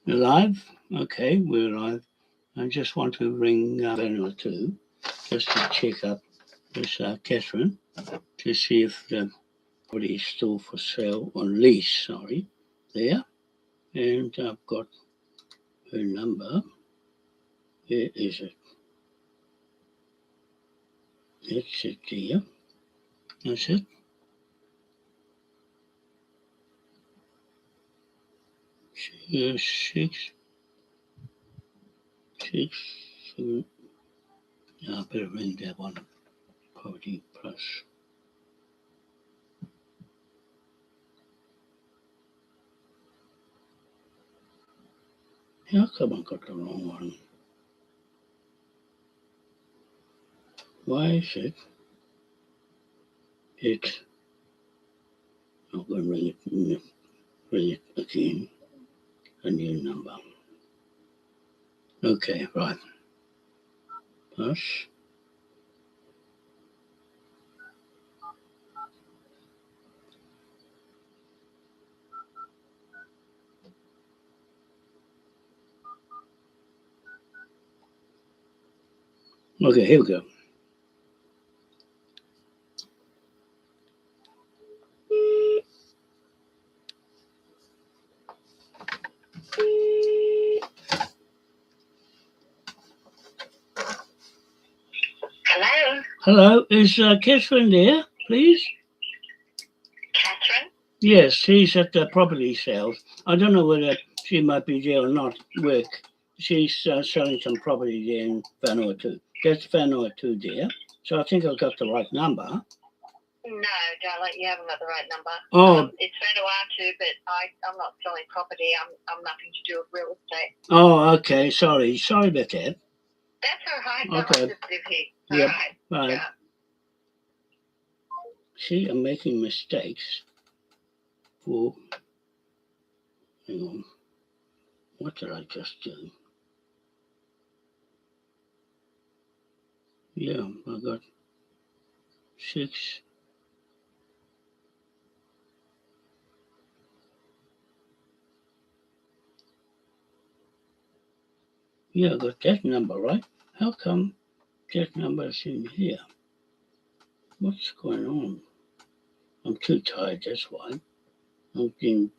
We're live? Okay, we're live. I just want to ring Vanuatu just to check up with Catherine to see if the property is still for sale on lease, there. And I've got her number. Where is it? That's it here. That's it. 667. I better ring that one. Property Plus. How come I got the wrong one? Why is it? I'm going to ring it again. A new number. Okay, right. Plus. Okay, here we go. Hello? Hello, is Catherine there, please? Catherine? Yes, she's at the property sales. I don't know whether she might be there or not. Work. She's selling some property there in Vanuatu. That's Vanuatu there. So I think I've got the right number. No, darling, you haven't got the right number. Oh. It's Vanuatu, but I'm not selling property. I'm nothing to do with real estate. Oh, okay. Sorry about that. That's all right. Okay. I just live here. Yep. All right. Right. Yeah. See, I'm making mistakes. Oh, hang on. What did I just do? Yeah, I got 6. Yeah, I got that number right. How come that number is in here? What's going on? I'm too tired, that's why. I'm getting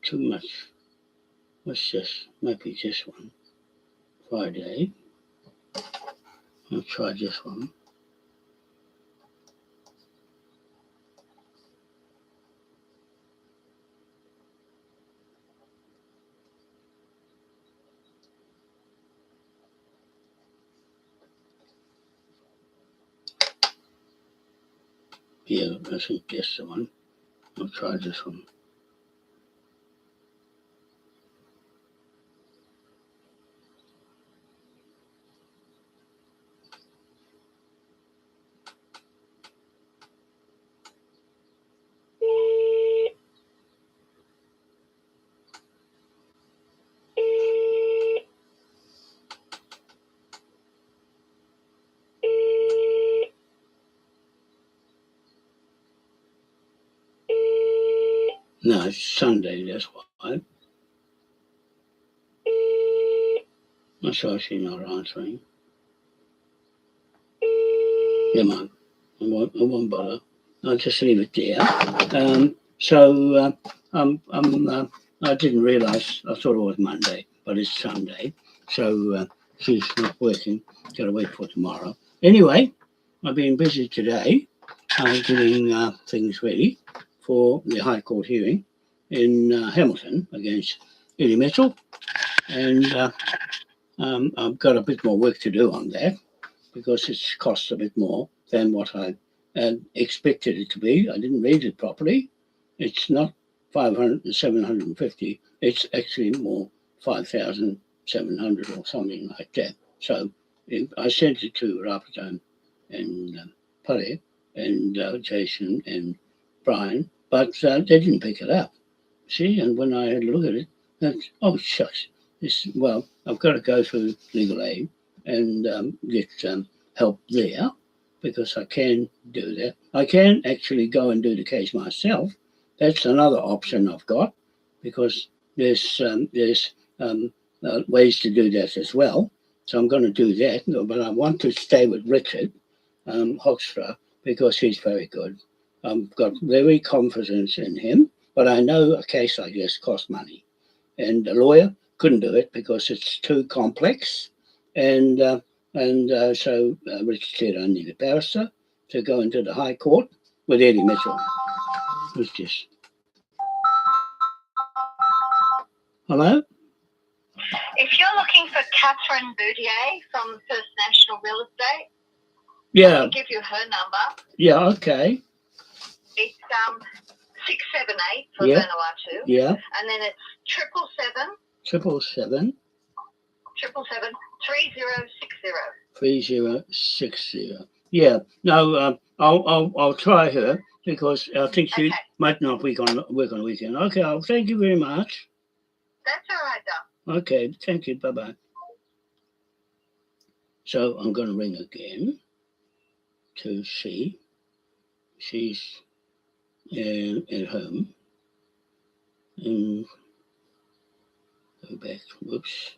too much. What's this? Might be this one. Friday. I'll try this one. Yeah, I think that's the one. I'll try this one. No, it's Sunday, that's why. That's why she's not answering. Never mind. I won't bother. I'll just leave it there. I didn't realise. I thought it was Monday, but it's Sunday. So she's not working. Got to wait for tomorrow. Anyway, I've been busy today getting things ready for the High Court hearing in Hamilton against Eddie Mitchell. And I've got a bit more work to do on that because it's cost a bit more than what I expected it to be. I didn't read it properly. It's not 500, 750. It's actually more 5,700 or something like that. So I sent it to Rapatan and Pare and Jason and Brian, but they didn't pick it up. See, and when I had a look at it, oh shucks, I've got to go through legal aid and get help there because I can do that. I can actually go and do the case myself. That's another option I've got, because there's ways to do that as well. So I'm going to do that, but I want to stay with Richard Hoekstra because he's very good. I've got very confidence in him, but I know a case like this costs money, and a lawyer couldn't do it because it's too complex, and so Richard said I need a barrister to go into the High Court with Eddie Mitchell. Who's this? Hello? If you're looking for Catherine Boudier from First National Real Estate, I Yeah, can give you her number. yeah, okay. It's 678 for Yeah. Vanuatu, Yeah, and then it's 777 777 777 3060. 3060. Yeah, no, I'll try her because I think she Okay. might not work on the weekend. Okay, thank you very much. That's all right, Doc. Okay, thank you. Bye bye. So I'm going to ring again to see she's at home and go back. Whoops.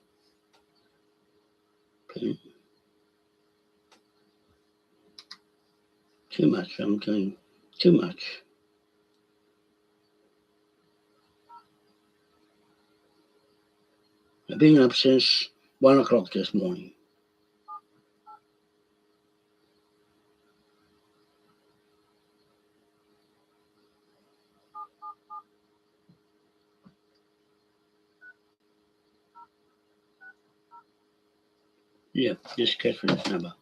Pin. Too much. I'm doing too much. I've been up since 1 o'clock this morning. Yeah, just Catherine's number.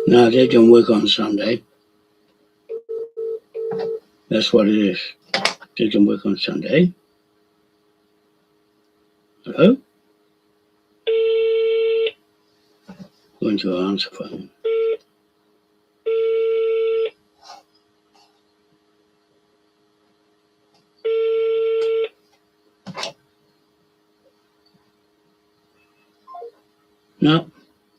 No, they don't work on Sunday. That's what it is. They don't work on Sunday. Hello? Going to answer phone. No,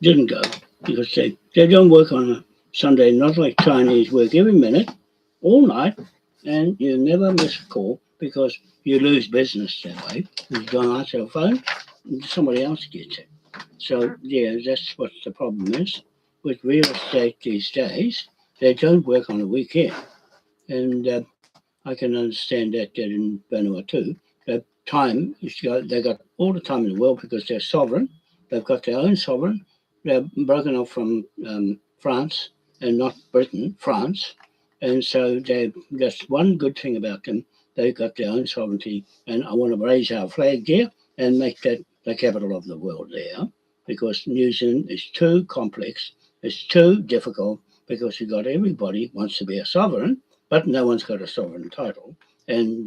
didn't go because they don't work on a Sunday, not like Chinese work every minute, all night, and you never miss a call because you lose business that way. You don't answer a phone, somebody else gets it. So, yeah, that's what the problem is with real estate these days. They don't work on a weekend. And I can understand that in Vanuatu. The time, they got all the time in the world because they're sovereign. They've got their own sovereign. They're broken off from France and not Britain, France. And so that's one good thing about them. They've got their own sovereignty. And I want to raise our flag there and make that the capital of the world there because New Zealand is too complex. It's too difficult because you got everybody wants to be a sovereign, but no one's got a sovereign title and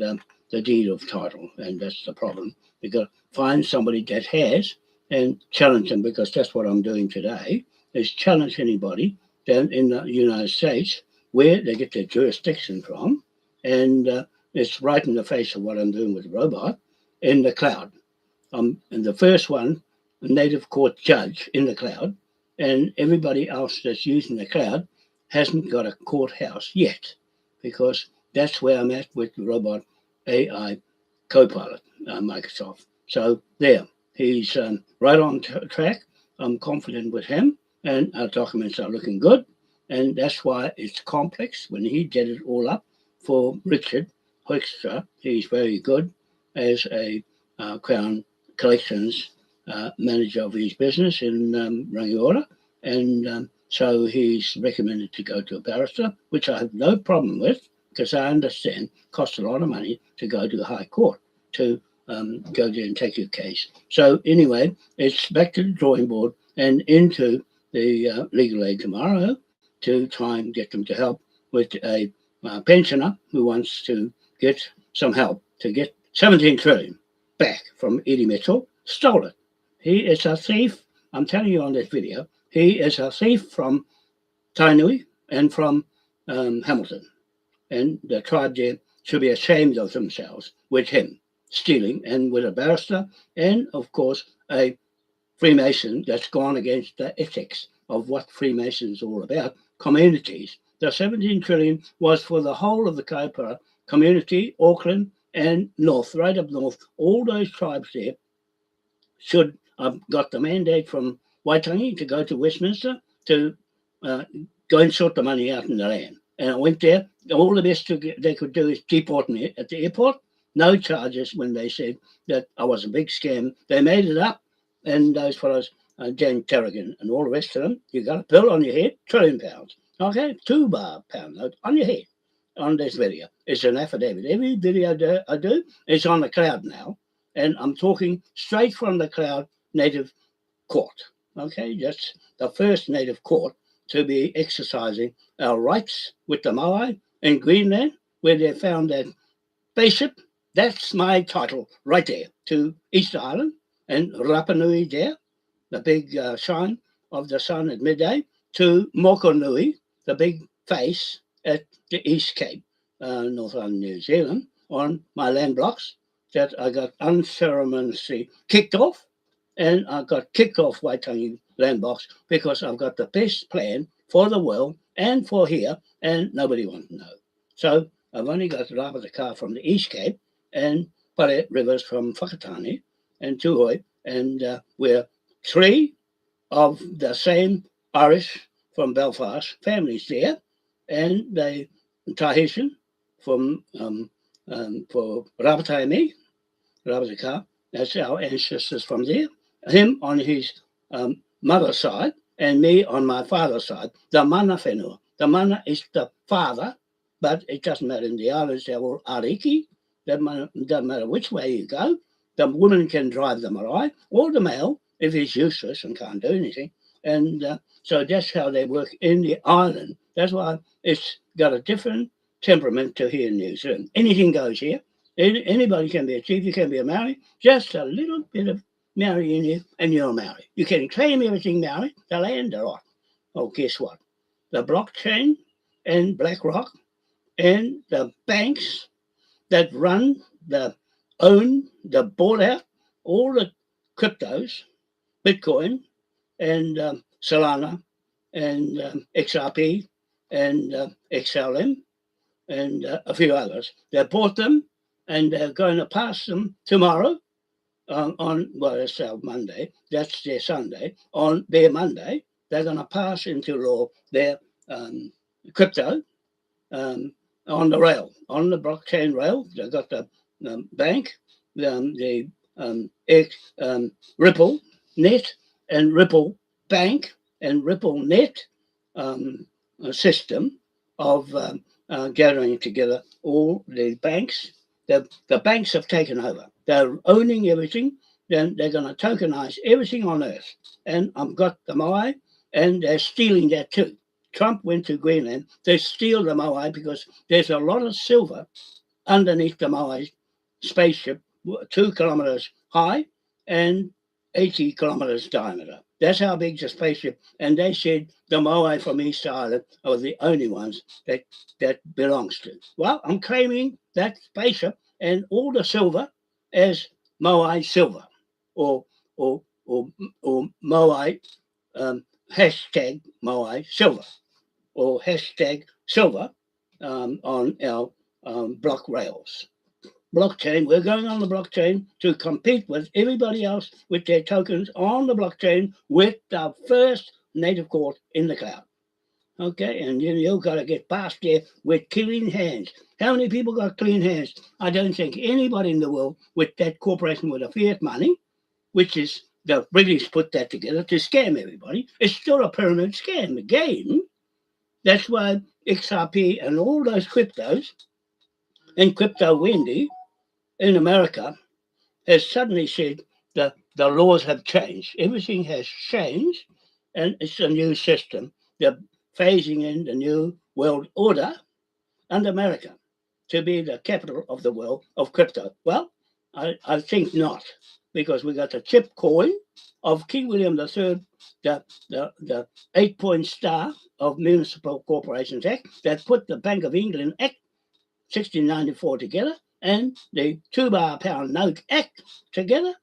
the deed of title. And that's the problem. You've got to find somebody that has and challenge them because that's what I'm doing today is challenge anybody down in the United States where they get their jurisdiction from. And it's right in the face of what I'm doing with the robot in the cloud. And the first one, a native court judge in the cloud, and everybody else that's using the cloud hasn't got a courthouse yet because that's where I'm at with the robot AI Copilot, Microsoft. So there, he's right on track. I'm confident with him, and our documents are looking good. And that's why it's complex. When he did it all up for Richard Hoekstra, he's very good as a Crown Collections manager of his business in Rangiora. And so he's recommended to go to a barrister, which I have no problem with because I understand it costs a lot of money to go to the High Court to go there and take your case. So anyway, it's back to the drawing board and into the legal aid tomorrow to try and get them to help with a pensioner who wants to get some help to get 17 trillion back from Eddie Mitchell, stole it. He is a thief. I'm telling you on this video, he is a thief from Tainui and from Hamilton. And the tribe there should be ashamed of themselves with him stealing and with a barrister and, of course, a Freemason that's gone against the ethics of what Freemasons are all about, communities. The 17 trillion was for the whole of the Kaipara community, Auckland and north, right up north. All those tribes there should have got the mandate from Waitangi to go to Westminster to uh, go and sort the money out in the land. And I went there. All the best they could do is deport me at the airport. No charges when they said that I was a big scam. They made it up. And those fellows, Jan Terrigan and all the rest of them, you got a bill on your head, £1 trillion. Okay, £2 note on your head on this video. It's an affidavit. Every video I do is on the cloud now. And I'm talking straight from the cloud native court. Okay, that's the first native court to be exercising our rights with the Moai in Greenland, where they found that spaceship. That's my title right there to Easter Island and Rapa Nui there, the big shine of the sun at midday, to Mokonui, the big face at the East Cape, North Island, New Zealand, on my land blocks that I got unceremoniously kicked off. And I got kicked off Waitangi land blocks because I've got the best plan for the world and for here, and nobody wants to know. So I've only got Rapataka from the East Cape and Pare rivers from Whakatane and Tuhoi, and we're three of the same Irish from Belfast families there, and they Tahitian from for Rapataimi, Rapataka. That's our ancestors from there. Him on his mother's side, and me on my father's side. The mana whenua. The mana is the father, but it doesn't matter. In the islands, they're all ariki. Doesn't matter which way you go. The woman can drive the marae, or the male, if he's useless and can't do anything. And so that's how they work in the island. That's why it's got a different temperament to here in New Zealand. Anything goes here. Anybody can be a chief, you can be a Maori, just a little bit of Maori in you, and you're a Maori. You can claim everything Maori, the land are off. Oh, guess what? The blockchain and BlackRock and the banks that own, the bought out all the cryptos, Bitcoin and Solana and XRP and XLM and a few others. They bought them and they're going to pass them tomorrow it's our Monday, that's their Sunday. On their Monday, they're going to pass into law their crypto on the rail, on the blockchain rail. They've got the bank, the Ripple Net and Ripple Bank and Ripple Net system of gathering together all the banks. The banks have taken over. They're owning everything. Then they're going to tokenize everything on Earth. And I've got the Moai, and they're stealing that too. Trump went to Greenland to steal the Moai because there's a lot of silver underneath the Moai spaceship, 2 kilometers high and 80 kilometers diameter. That's how big the spaceship. And they said the Moai from East Island are the only ones that belongs to. Well, I'm claiming that spaceship and all the silver as Moai silver, or Moai hashtag Moai silver, or hashtag silver on our block rails. Blockchain, we're going on the blockchain to compete with everybody else with their tokens on the blockchain with the first native court in the cloud. Okay, and you've got to get past there with clean hands. How many people got clean hands? I don't think anybody in the world with that corporation with a fiat money, which is the British put that together to scam everybody. It's still a pyramid scam again. That's why XRP and all those cryptos and Crypto Wendy in America has suddenly said that the laws have changed. Everything has changed, and it's a new system. They're phasing in the new world order and America to be the capital of the world of crypto. Well, I think not. because we got the chip coin of King William III, the 8-point star of Municipal Corporations Act that put the Bank of England Act 1694 together and the 2-bar pound note act together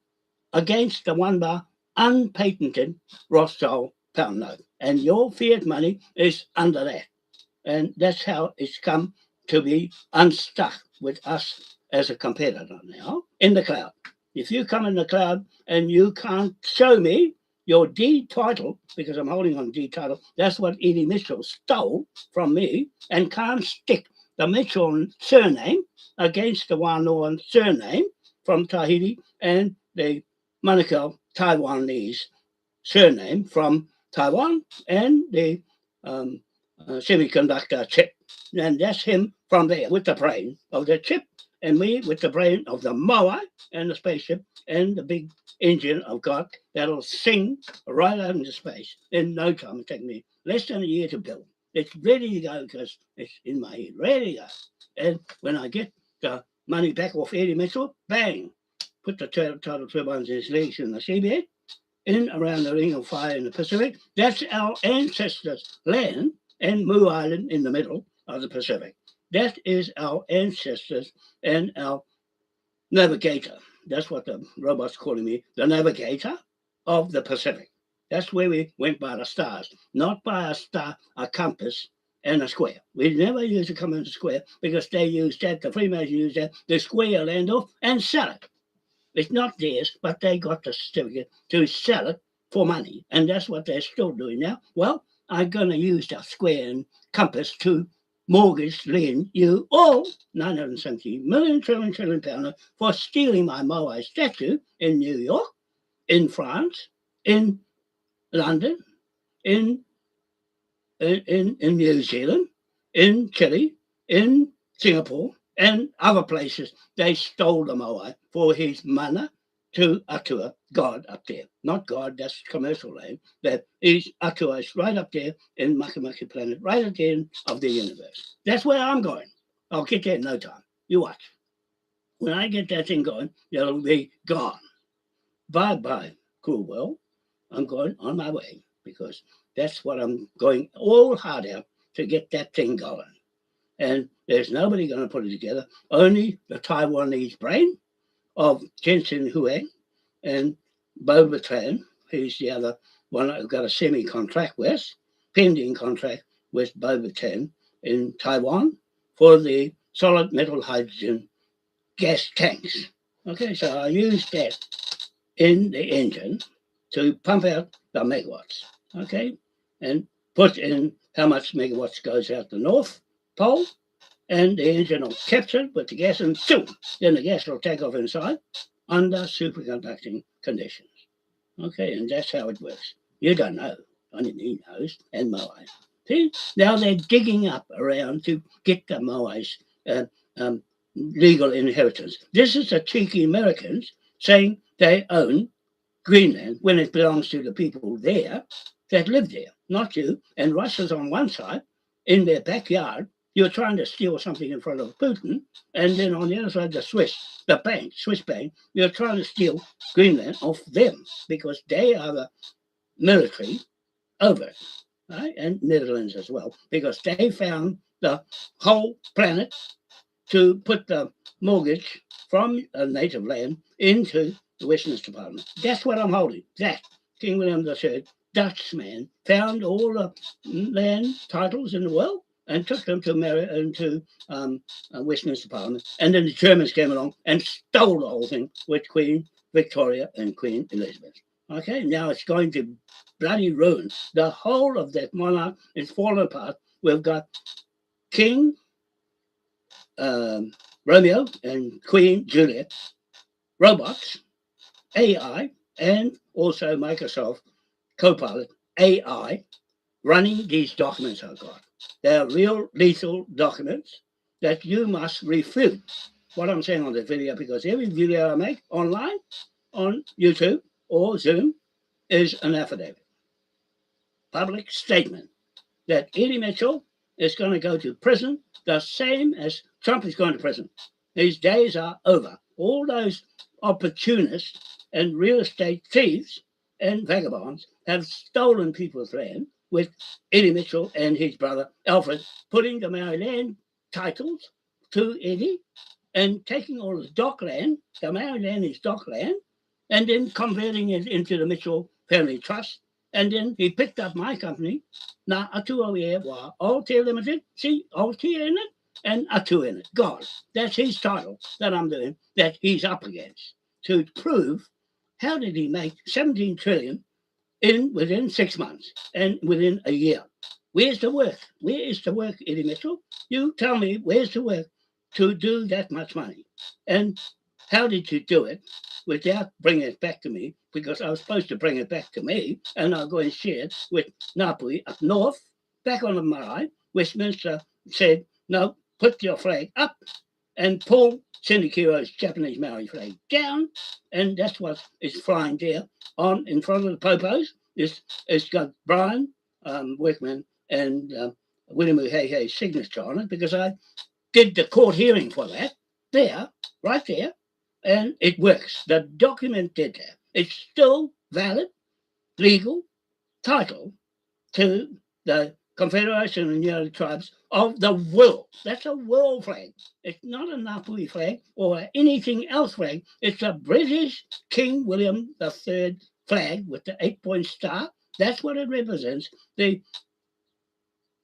against the 1-bar unpatented Rothschild pound note. And your fiat money is under that. And that's how it's come to be unstuck with us as a competitor now in the cloud. If you come in the cloud and you can't show me your D title, because I'm holding on D title, that's what Edie Mitchell stole from me, and can't stick the Mitchell surname against the Wanoan surname from Tahiti and the Manukau Taiwanese surname from Taiwan and the semiconductor chip. And that's him from there with the brain of the chip, and me with the brain of the Moai and the spaceship and the big engine I've got that'll sing right out into space in no time. It'll take me less than a year to build. It's ready to go because it's in my head, ready to go. And when I get the money back off Eddie Mitchell, bang, put the tidal turbines in his legs in the seabed, in around the Ring of Fire in the Pacific. That's our ancestors' land, and Moo Island in the middle of the Pacific. That is our ancestors and our navigator. That's what the robot's calling me, the navigator of the Pacific. That's where we went by the stars, not by a star, a compass, and a square. We never used a compass and a square because they used that, the Freemasons used that, to square land off and sell it. It's not theirs, but they got the certificate to sell it for money. And that's what they're still doing now. Well, I'm going to use the square and compass to mortgage lend you all 970 million trillion pounder for stealing my Moai statue in New York, in France, in London, in New Zealand, in Chile, in Singapore, and other places. They stole the Moai for his mana to Atua, God up there. Not God, that's commercial land. That is Atua is right up there in Makamaki planet, right at the end of the universe. That's where I'm going. I'll get there in no time. You watch. When I get that thing going, it'll be gone. Bye-bye, cool world. I'm going on my way because that's what I'm going all hard out to get that thing going. And there's nobody going to put it together, only the Taiwanese brain of Jensen Huang and Bo Bertrand. He's the other one I've got a semi-contract with, pending contract with Bo Bertrand in Taiwan for the solid metal hydrogen gas tanks. Okay, so I use that in the engine to pump out the megawatts, okay, and put in how much megawatts goes out the North Pole, and the engine will capture it with the gas, and zoom, then the gas will take off inside under superconducting conditions. Okay, and that's how it works. You don't know, only he knows, and Moai. See, now they're digging up around to get the Moai's legal inheritance. This is the cheeky Americans saying they own Greenland when it belongs to the people there that live there, not you. And Russia's on one side, in their backyard. You're trying to steal something in front of Putin, and then on the other side, the Swiss bank, you're trying to steal Greenland off them because they are the military over it, right? And Netherlands as well, because they found the whole planet to put the mortgage from a native land into the Westminster Parliament. That's what I'm holding. That King William III, Dutchman, found all the land titles in the world and took them to Westminster Parliament. And then the Germans came along and stole the whole thing with Queen Victoria and Queen Elizabeth. Okay, now it's going to bloody ruin. The whole of that monarch is falling apart. We've got King Romeo and Queen Juliet, robots, AI, and also Microsoft Copilot AI running these documents I've got. They are real lethal documents that you must refute what I'm saying on the video, because every video I make online on YouTube or Zoom is an affidavit, public statement that Eddie Mitchell is going to go to prison the same as Trump is going to prison. These days are over. All those opportunists and real estate thieves and vagabonds have stolen people's land, with Eddie Mitchell and his brother Alfred putting the Maori land titles to Eddie and taking all his dock land, the Maori land is dock land, and then converting it into the Mitchell Family Trust. And then he picked up my company, Ngā Atua e Wa Aotea Limited, see, Aotea in it, and Atu in it. God, that's his title that I'm doing, that he's up against, to prove how did he make 17 trillion within 6 months and within a year. Where's the work? Where is the work, Eddie Mitchell? You tell me where's the work to do that much money? And how did you do it without bringing it back to me? Because I was supposed to bring it back to me, and I'll go and share it with Ngāpuhi up north, back on the Moai. Westminster said, no, put your flag up and pull Sendikiro's Japanese Maori flag down, and that's what is flying there on in front of the popos. It's got Brian Workman and William Uhei's signature on it, because I did the court hearing for that there, right there, and it works. The document did that. It's still valid, legal title to the Confederation of United Tribes of the world. That's a world flag. It's not a Ngāpuhi flag or anything else flag. It's a British King William III flag with the 8-point star. That's what it represents. The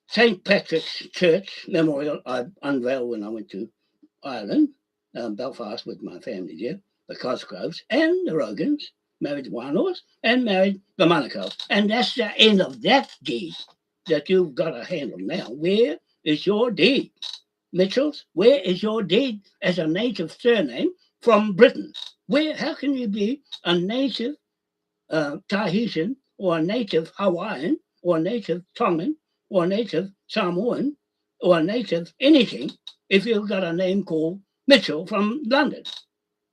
St. Patrick's Church memorial I unveiled when I went to Ireland, Belfast, with my family there, the Cosgroves and the Rogans, married the Wānoas and married the Manukau. And that's the end of that deed that you've got to handle now. Where is your deed, Mitchells? Where is your deed as a native surname from Britain? How can you be a native Tahitian or a native Hawaiian or a native Tongan or a native Samoan or a native anything if you've got a name called Mitchell from London?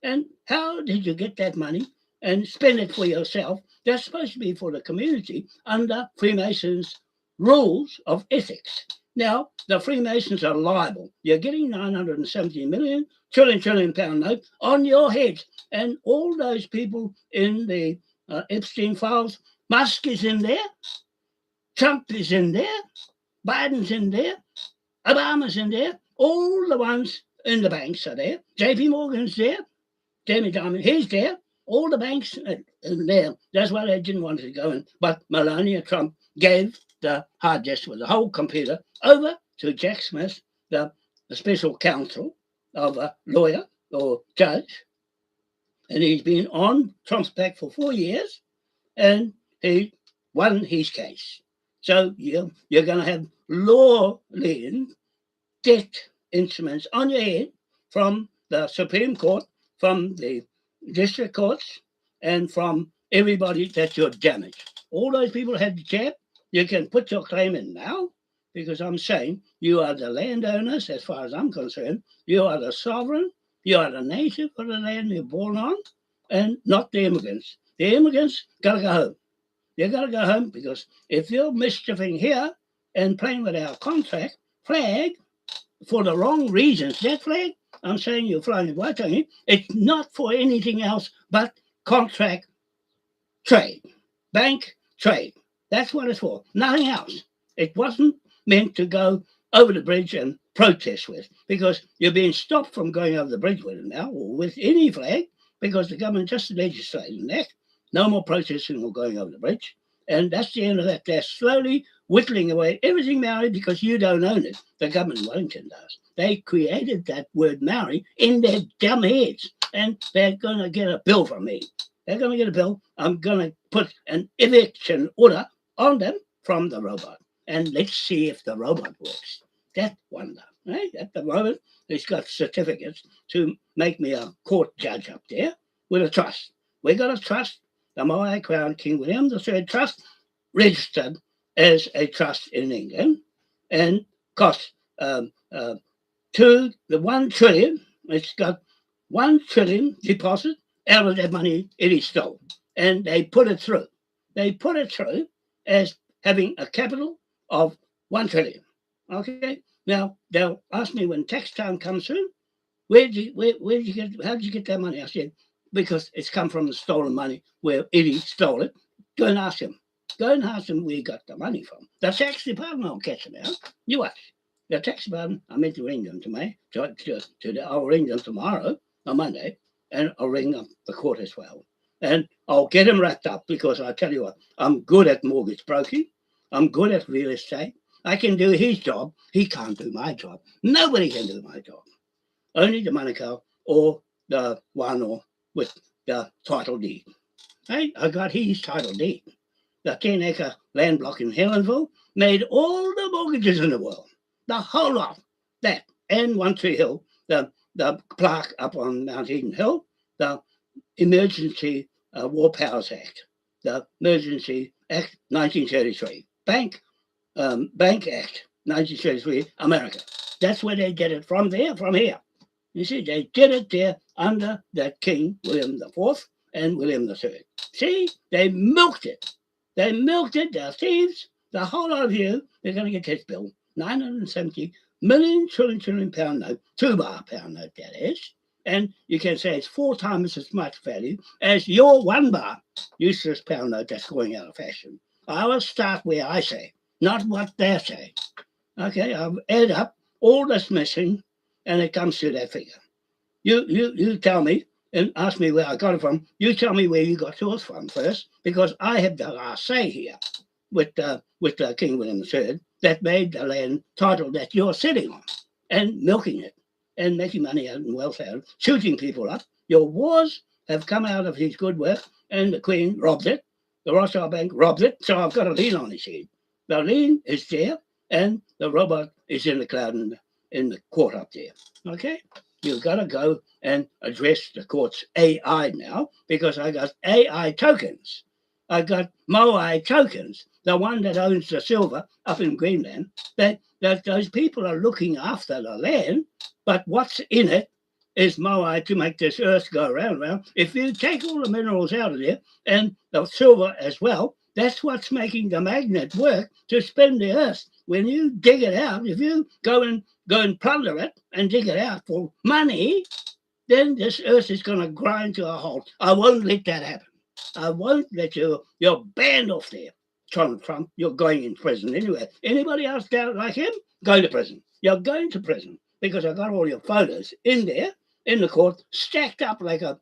And how did you get that money and spend it for yourself? That's supposed to be for the community under Freemasons' rules of ethics. Now, the Freemasons are liable. You're getting 970 million, trillion pound note on your head. And all those people in the Epstein files, Musk is in there, Trump is in there, Biden's in there, Obama's in there, all the ones in the banks are there, JP Morgan's there, Jamie Dimon, he's there, all the banks are there. That's why they didn't want to go in. But Melania Trump gave the hard disk with the whole computer over to Jack Smith, the special counsel of a lawyer or judge. And he's been on Trump's back for 4 years, and he won his case. So you're going to have law-leading debt instruments on your head from the Supreme Court, from the district courts, and from everybody that you're damaged. All those people had the jab. You can put your claim in now, because I'm saying you are the landowners, as far as I'm concerned. You are the sovereign. You are the native of the land you're born on, and not the immigrants. The immigrants got to go home. You got to go home, because if you're mischieving here and playing with our contract flag for the wrong reasons, that flag, I'm saying you're flying in Waitangi, it's not for anything else but contract trade, bank trade. That's what it's for, nothing else. It wasn't meant to go over the bridge and protest with, because you're being stopped from going over the bridge with it now, or with any flag, because the government just legislated that. No more protesting or going over the bridge. And that's the end of that. They're slowly whittling away everything Maori, because you don't own it. The government in Wellington does. They created that word Maori in their dumb heads, and they're going to get a bill from me. They're going to get a bill. I'm going to put an eviction order on them from the robot, and let's see if the robot works. That wonder, right? At the moment, he's got certificates to make me a court judge up there with a trust. We got a trust, the Moai Crown King William III Trust, registered as a trust in England, and cost to the 1 trillion. It's got 1 trillion deposit out of that money it stole, and they put it through. They put it through as having a capital of 1 trillion. Okay. Now they'll ask me when tax time comes through, how did you get that money? I said, because it's come from the stolen money where Eddie stole it. Go and ask him. Go and ask him where he got the money from. The tax department will catch him out. You watch. The tax department, I meant to ring them I'll ring them tomorrow, on Monday, and I'll ring up the court as well. And I'll get him wrapped up because I tell you what, I'm good at mortgage broking. I'm good at real estate. I can do his job. He can't do my job. Nobody can do my job. Only the Manukau or the Wano with the title deed. Hey, I got his title deed. The 10-acre land block in Helensville made all the mortgages in the world. The whole lot. That and One Tree Hill, the plaque up on Mount Eden Hill, the Emergency War Powers Act, the Emergency Act 1933, Bank Act 1933, America. That's where they did it from there, from here. You see, they did it there under that King, William IV and William III. See, they milked it. They milked it, they're thieves, the whole lot of you, they're going to get this bill. 970 million trillion pound note, 2-bar pound note that is. And you can say it's 4 times as much value as your 1-bar useless pound note that's going out of fashion. I will start where I say, not what they say. Okay, I've added up all that's missing, and it comes to that figure. You tell me and ask me where I got it from. You tell me where you got yours from first, because I have the last say here with King William III that made the land title that you're sitting on and milking it and making money out in welfare, shooting people up. Your wars have come out of his good work, and the Queen robbed it. The Rothschild Bank robbed it, so I've got a lien on his head. The lien is there, and the robot is in the cloud in the court up there. Okay? You've got to go and address the court's AI now, because I got AI tokens. I got Moai tokens, the one that owns the silver up in Greenland, that those people are looking after the land, but what's in it is Moai to make this earth go round. If you take all the minerals out of there and the silver as well, that's what's making the magnet work to spin the earth. When you dig it out, if you go and plunder it and dig it out for money, then this earth is going to grind to a halt. I won't let that happen. I won't let you. You're banned off there. Trump, you're going in prison anyway. Anybody else down like him, go to prison. You're going to prison because I got all your photos in there, in the court, stacked up like a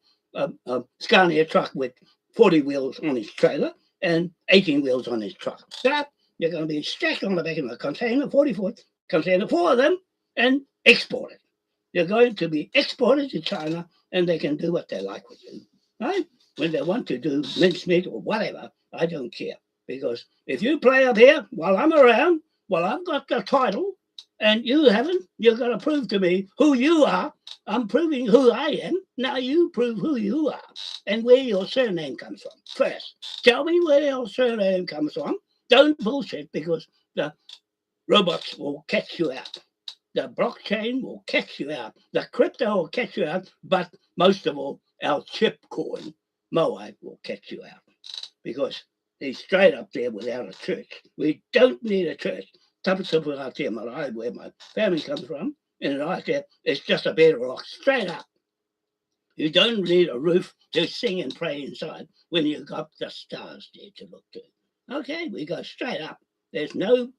Scania truck with 40 wheels on his trailer and 18 wheels on his truck. That you're going to be stacked on the back of a container, 40-foot container, 4 of them, and exported. You're going to be exported to China, and they can do what they like with you, right? When they want to do mincemeat or whatever, I don't care. Because if you play up here while I'm around, while I've got the title, and you haven't, you're going to prove to me who you are. I'm proving who I am. Now you prove who you are and where your surname comes from. First, tell me where your surname comes from. Don't bullshit, because the robots will catch you out. The blockchain will catch you out. The crypto will catch you out. But most of all, our chip coin, Moai, will catch you out. Because he's straight up there without a church. We don't need a church. Tapasupur out there, Moai, where my family comes from, and right there, it's just a bed of rock, straight up. You don't need a roof to sing and pray inside when you've got the stars there to look to. Okay, we go straight up. There's no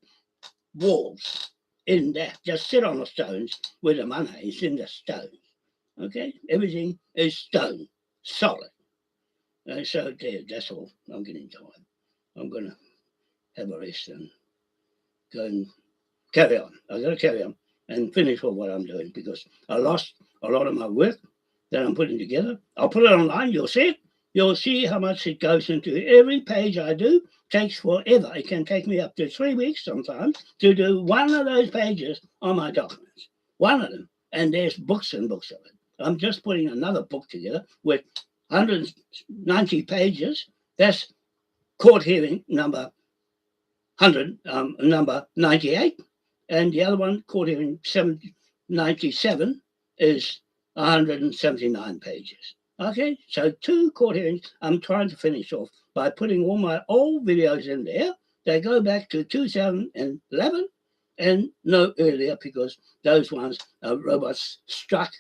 walls in that. Just sit on the stones with the money. It's in the stones. Okay, everything is stone, solid. So there, that's all. I'm getting tired. I'm going to have a rest and go and carry on. I've got to carry on and finish what I'm doing, because I lost a lot of my work that I'm putting together. I'll put it online. You'll see it. You'll see how much it goes into. Every page I do takes forever. It can take me up to 3 weeks sometimes to do one of those pages on my documents. One of them. And there's books and books of it. I'm just putting another book together with 190 pages. That's court hearing number 98. And the other one, court hearing 97, is 179 pages. Okay, so 2 court hearings I'm trying to finish off by putting all my old videos in there. They go back to 2011 and no earlier, because those ones, robots struck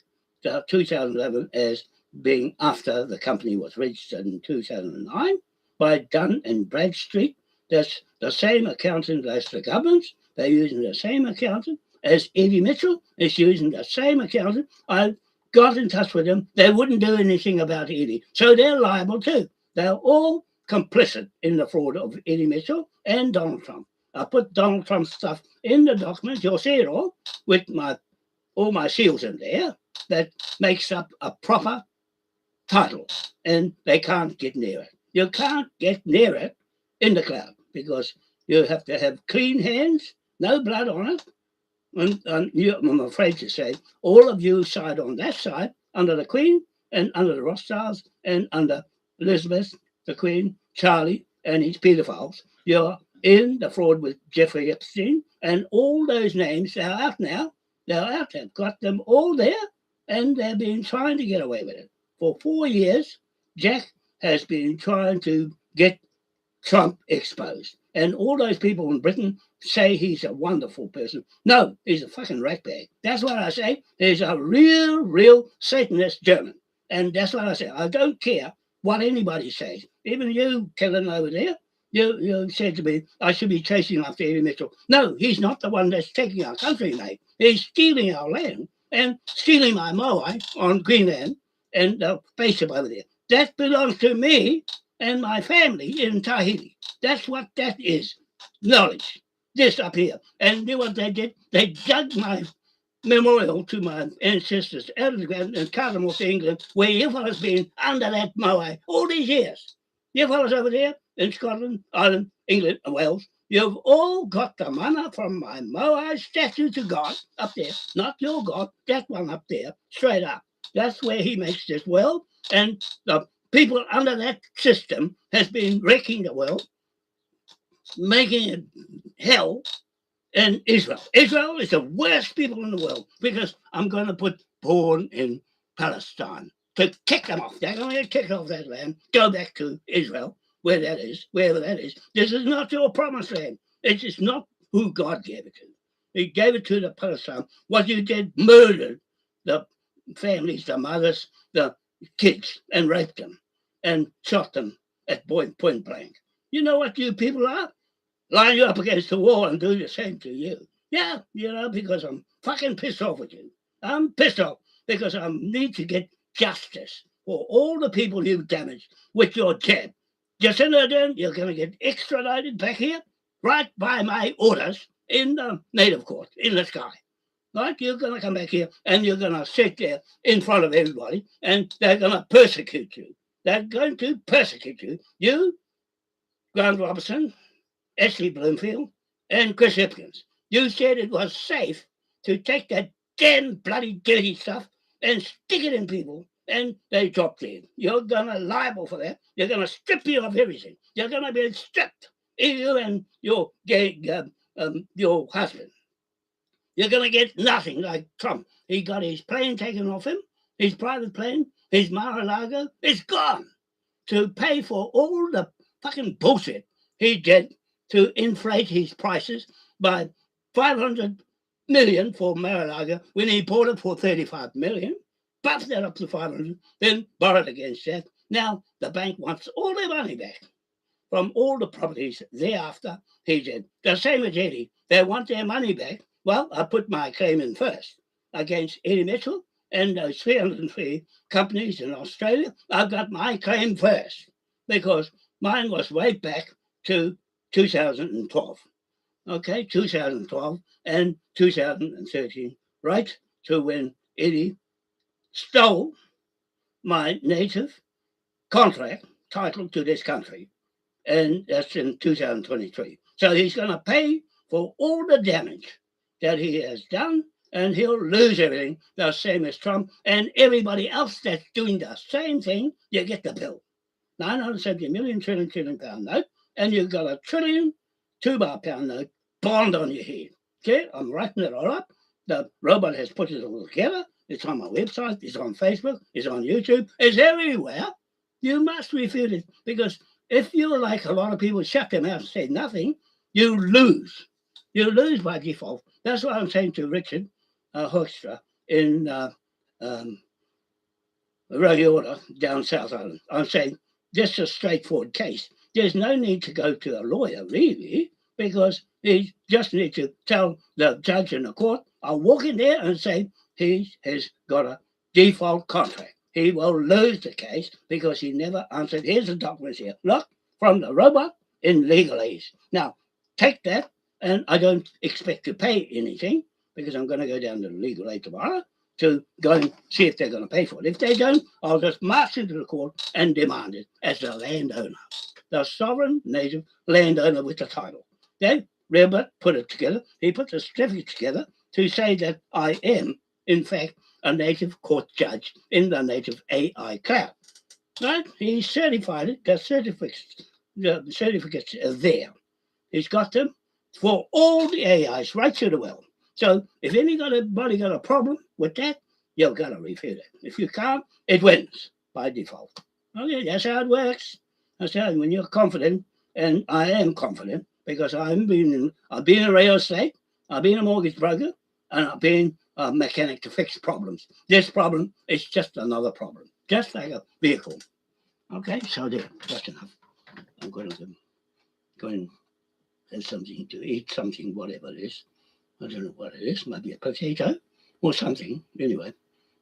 2011 as being after the company was registered in 2009 by Dun and Bradstreet. That's the same accountant as the government. They're using the same accountant as Eddie Mitchell is using the same accountant. I got in touch with them. They wouldn't do anything about Eddie. So they're liable too. They're all complicit in the fraud of Eddie Mitchell and Donald Trump. I put Donald Trump's stuff in the documents. You'll see it all with all my seals in there. That makes up a proper title, and they can't get near it. You can't get near it in the cloud because you have to have clean hands, no blood on it. And I'm afraid to say, all of you side on that side, under the Queen and under the Rothschilds and under Elizabeth, the Queen, Charlie, and his paedophiles, you're in the fraud with Jeffrey Epstein, and all those names, they're out now. They're out. They've got them all there, and they've been trying to get away with it. For 4 years, Jack has been trying to get Trump exposed. And all those people in Britain say he's a wonderful person. No, he's a fucking ratbag. That's what I say. He's a real Satanist German. And that's what I say. I don't care what anybody says. Even you, Kellen, over there, you said to me, I should be chasing after Eddie Mitchell. No, he's not the one that's taking our country, mate. He's stealing our land and stealing my Moai on Greenland and the spaceship over there. That belongs to me and my family in Tahiti. That's what that is. Knowledge. This up here. And you know what they did? They dug my memorial to my ancestors out of the ground and carried them off to England, where you fellas been under that Moai all these years. You fellas over there in Scotland, Ireland, England, and Wales, you've all got the mana from my Moai statue to God up there. Not your God, that one up there, straight up. That's where he makes this world. And the people under that system has been wrecking the world, making it hell in Israel. Israel is the worst people in the world because I'm going to put born in Palestine to kick them off. They're going to get kicked off that land, go back to Israel, wherever that is. This is not your promised land. It is not who God gave it to. He gave it to the Palestine. What you did, murdered the families, the mothers, the kids, and raped them and shot them at point blank. You know what you people are? Line you up against the wall and do the same to you. Yeah, because I'm fucking pissed off with you. I'm pissed off because I need to get justice for all the people you've damaged with your jab. Jacinda Ardern, you're going to get extradited back here right by my orders in the native court in the sky. Right? You're going to come back here and you're going to sit there in front of everybody and they're going to persecute you. They're going to persecute you. You, Grant Robertson, Ashley Bloomfield, and Chris Hipkins. You said it was safe to take that damn bloody dirty stuff and stick it in people, and they dropped dead. You're going to liable for that. You're going to strip you of everything. You're going to be stripped, you and your husband. You're going to get nothing like Trump. He got his plane taken off him, his private plane, his Mar-a-Lago, it's gone to pay for all the fucking bullshit he did to inflate his prices by 500 million for Mar-a-Lago when he bought it for 35 million, buffed that up to 500, then borrowed against that. Now the bank wants all their money back from all the properties thereafter he did. The same as Eddie. They want their money back. Well, I put my claim in first against Eddie Mitchell and those 303 companies in Australia. I've got my claim first because mine was way back to 2012. Okay, 2012 and 2013, right to when Eddie stole my native contract title to this country. And that's in 2023. So he's going to pay for all the damage that he has done, and he'll lose everything, the same as Trump and everybody else that's doing the same thing. You get the bill. 970 million trillion pound note, and you've got a trillion 2-bar pound note bond on your head. Okay, I'm writing it all up. The robot has put it all together. It's on my website, it's on Facebook, it's on YouTube, it's everywhere. You must refute it because if you're like a lot of people, shut their mouth and say nothing, you lose. You lose by default. That's what I'm saying to Richard Hoekstra in Order down South Island. I'm saying this is a straightforward case. There's no need to go to a lawyer, really, because he just needs to tell the judge in the court, I'll walk in there and say he has got a default contract. He will lose the case because he never answered. Here's the documents here. Look, from the robot in legalese. Now, take that, and I don't expect to pay anything because I'm going to go down to the legal aid tomorrow to go and see if they're going to pay for it. If they don't, I'll just march into the court and demand it as the landowner, the sovereign native landowner with the title. Then Robert put it together. He put the certificate together to say that I am, in fact, a native court judge in the native AI cloud. Right? He certified it. The certificates are there. He's got them for all the AIs right to the well. So if anybody got a problem with that, you've got to refute it. If you can't, it wins by default. Okay, that's how it works. That's how when you're confident, and I am confident because I've been a real estate, I've been a mortgage broker, and I've been a mechanic to fix problems. This problem is just another problem, just like a vehicle. Okay, so there, that's enough. I'm going to go and have something to eat, something, whatever it is. I don't know what it is, maybe a potato or something. Anyway,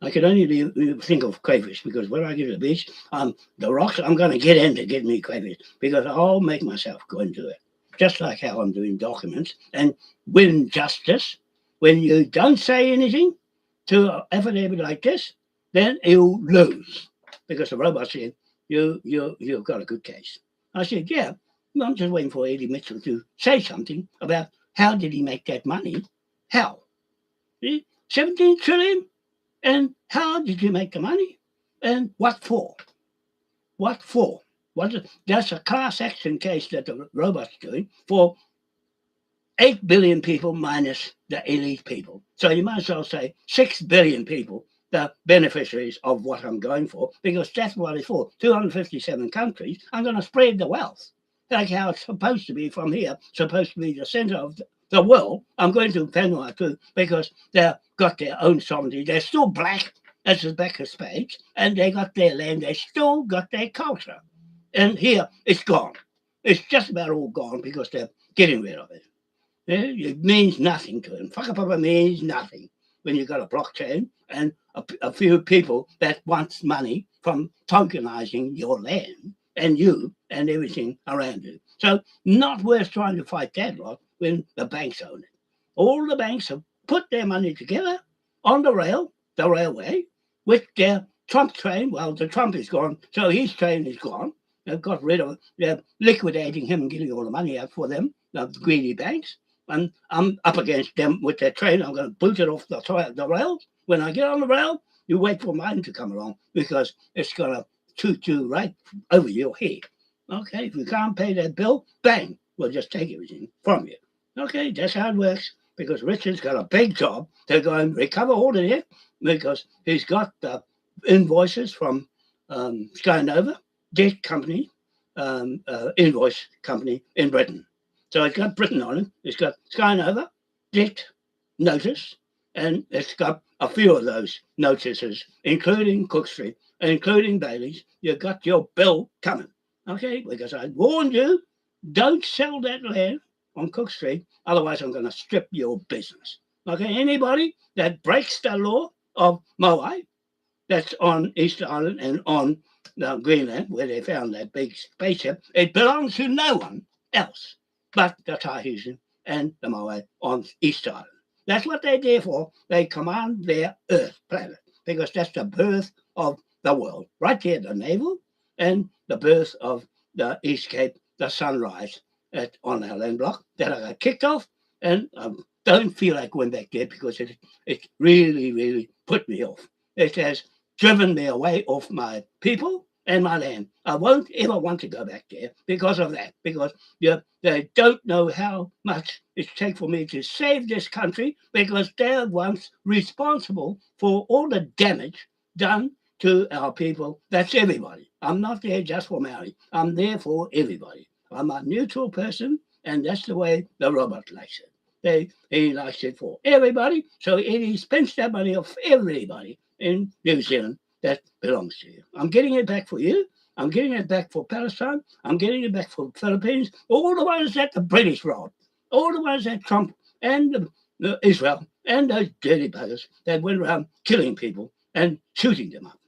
I could only think of crayfish because when I get to the beach, the rocks, I'm going to get in to get me crayfish because I'll make myself go and do it. Just like how I'm doing documents and win justice. When you don't say anything to an affidavit like this, then you lose because the robot said, you've got a good case. I said, yeah, I'm just waiting for Eddie Mitchell to say something about how did he make that money? How? 17 trillion? And how did you make the money? And what for? What for? That's a class action case that the robot's doing for 8 billion people minus the elite people. So you might as well say 6 billion people, the beneficiaries of what I'm going for, because that's what it's for. 257 countries, I'm going to spread the wealth. Like how it's supposed to be from here, supposed to be the center of the world. I'm going to Vanuatu because they've got their own sovereignty. They're still black as the back of spades, and they got their land. They still got their culture. And here, it's gone. It's just about all gone because they're getting rid of it. It means nothing to them. Whakapapa means nothing when you've got a blockchain and a few people that wants money from tokenizing your land and you and everything around you. So not worth trying to fight that lot when the banks own it. All the banks have put their money together on the railway, with their Trump train. Well, the Trump is gone, so his train is gone. They've got rid of it. They're liquidating him and getting all the money out for them, the greedy banks. And I'm up against them with their train. I'm going to boot it off the rail. When I get on the rail, you wait for mine to come along because it's going to shoot you right over your head. Okay, if you can't pay that bill, bang, we'll just take everything from you. Okay, that's how it works because Richard's got a big job to go and recover all of it because he's got the invoices from Sky Nova, debt company, invoice company in Britain. So it's got Britain on it. It's got Sky Nova, debt notice, and it's got a few of those notices, including Cook Street, including Bailey's. You've got your bill coming. Okay, because I warned you, don't sell that land on Cook Street, otherwise I'm going to strip your business. Okay, anybody that breaks the law of Moai, that's on Easter Island and on Greenland, where they found that big spaceship, it belongs to no one else but the Tahitian and the Moai on Easter Island. That's what they're there for. They command their Earth planet because that's the birth of the world. Right there, the navel and the birth of the East Cape, the sunrise on our land block that I got kicked off. And I don't feel like going back there because it really, really put me off. It has driven me away off my people and my land. I won't ever want to go back there because of that, because they don't know how much it takes for me to save this country because they're once responsible for all the damage done to our people. That's everybody. I'm not there just for Maori. I'm there for everybody. I'm a neutral person, and that's the way the robot likes it. He likes it for everybody, so he spends that money off everybody in New Zealand that belongs to you. I'm getting it back for you. I'm getting it back for Palestine. I'm getting it back for the Philippines. All the ones that the British robbed. All the ones that Trump and Israel and those dirty buggers that went around killing people and shooting them up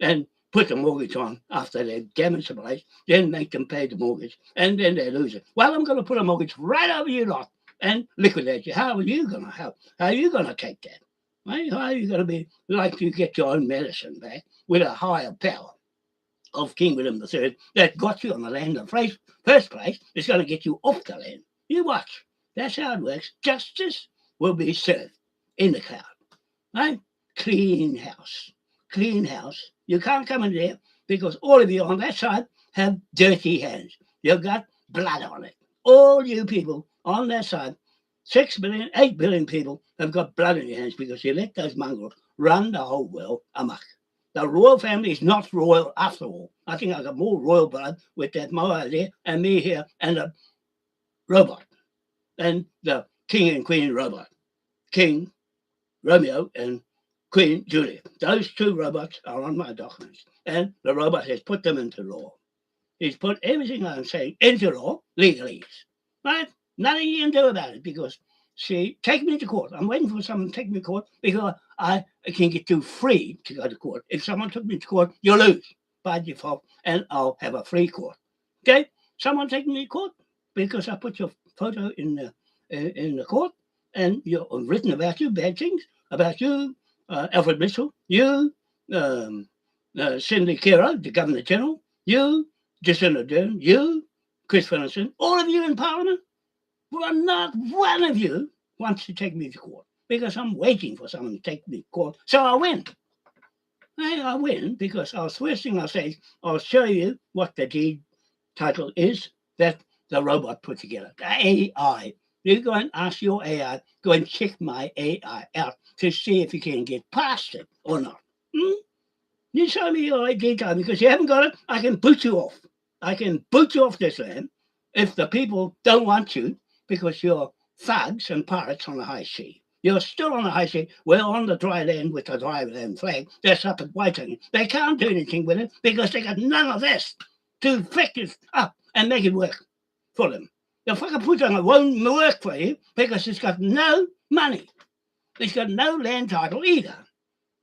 and put the mortgage on after they damage the place, then make them pay the mortgage, and then they lose it. Well, I'm going to put a mortgage right over you lot and liquidate you. How are you going to help? How are you going to take that? Right? How are you going to be like you get your own medicine back with a higher power of King William III that got you on the land in the first place? Is going to get you off the land. You watch. That's how it works. Justice will be served in the cloud. Right? Clean house. Clean house. You can't come in there because all of you on that side have dirty hands. You've got blood on it. All you people on that side, 6 billion, 8 billion people have got blood in your hands because you let those mongrels run the whole world amok. The royal family is not royal after all. I think I got more royal blood with that Moai there and me here and the robot and the king and queen robot. King Romeo and Queen Julia. Those two robots are on my documents. And the robot has put them into law. He's put everything I'm saying into law, legalese. Right? Nothing you can do about it because take me to court. I'm waiting for someone to take me to court because I can get too free to go to court. If someone took me to court, you'll lose by default and I'll have a free court. Okay? Someone taking me to court because I put your photo in the court and you're written about you, bad things about you, Alfred Mitchell, you, Cindy Kira, the Governor General, you, Jacinda Ardern, you, Chris Finlayson, all of you in Parliament. Well, not one of you wants to take me to court because I'm waiting for someone to take me to court, so I win. I win because first thing I'll say is I'll show you what the deed title is that the robot put together, the AI. You go and ask your AI, go and check my AI out to see if you can get past it or not. You show me your ID card because you haven't got it, I can boot you off. I can boot you off this land if the people don't want you because you're thugs and pirates on the high sea. You're still on the high sea. We're on the dry land with the dry land flag. That's up at Waitangi. They can't do anything with it because they got none of this to fix it up and make it work for them. The Whakaputanga won't work for you because it's got no money. It's got no land title either.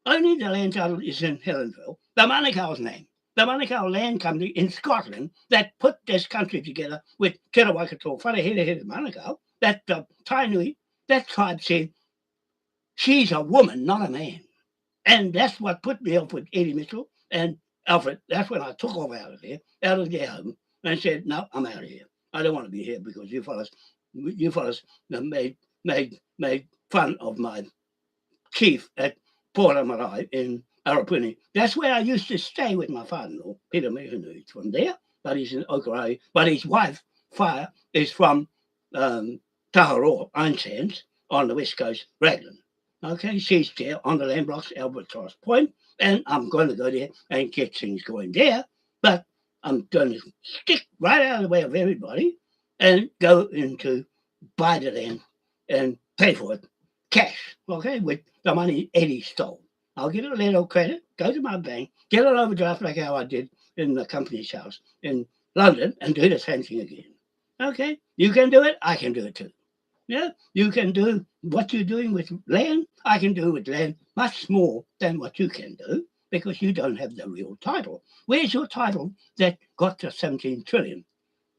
Only the land title is in Helensville, the Manukau's name. The Manukau Land Company in Scotland that put this country together with Te Waikato, Wharehere Manukau, that Tainui, that tribe said, she's a woman, not a man. And that's what put me off with Eddie Mitchell and Alfred. That's when I took off out of their home, and said, no, I'm out of here. I don't want to be here because you fellas made fun of my chief at Port Marae in Arapuni. That's where I used to stay with my father-in-law, Peter Mehunu. He's from there, but he's in Okarai. But his wife, Fire, is from Taharoa, Iron Sands, on the west coast, Raglan. Okay, she's there on the land blocks, Albatross Point, and I'm going to go there and get things going there, but I'm going to stick right out of the way of everybody and go into buy the land and pay for it cash, okay, with the money Eddie stole. I'll get a letter of credit, go to my bank, get an overdraft like how I did in the company's house in London and do the same thing again. Okay, you can do it, I can do it too. Yeah, you can do what you're doing with land. I can do with land much more than what you can do because you don't have the real title. Where's your title that got to 17 trillion?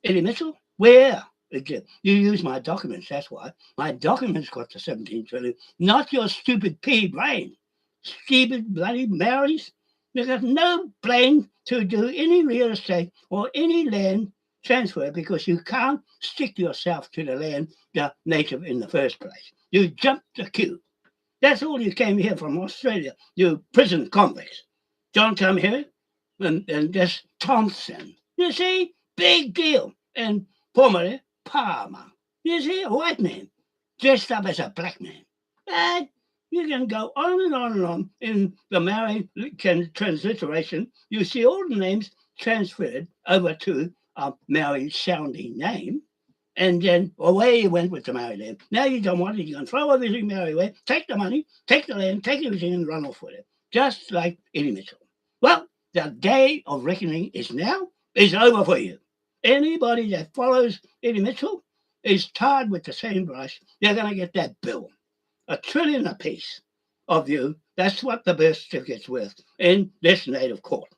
Eddie Mitchell, where? You use my documents, that's why. My documents got to 17 trillion, not your stupid pea brain. Stupid bloody Maoris. You've got no brain to do any real estate or any land transfer because you can't stick yourself to the land, the native in the first place. You jumped the queue. That's all you came here from Australia, you prison convicts. Don't come here and that's Thompson. You see, big deal. And formerly Palmer. You see, a white man dressed up as a black man. And you can go on and on and on in the Maori transliteration. You see all the names transferred over to a Maori sounding name. And then away you went with the Maori land. Now you don't want it. You can throw everything Maori away, take the money, take the land, take everything and run off with it. Just like Eddie Mitchell. Well, the day of reckoning is now, is over for you. Anybody that follows Eddie Mitchell is tarred with the same brush. They're going to get that bill, $1 trillion apiece of you. That's what the birth certificate's worth in this native court.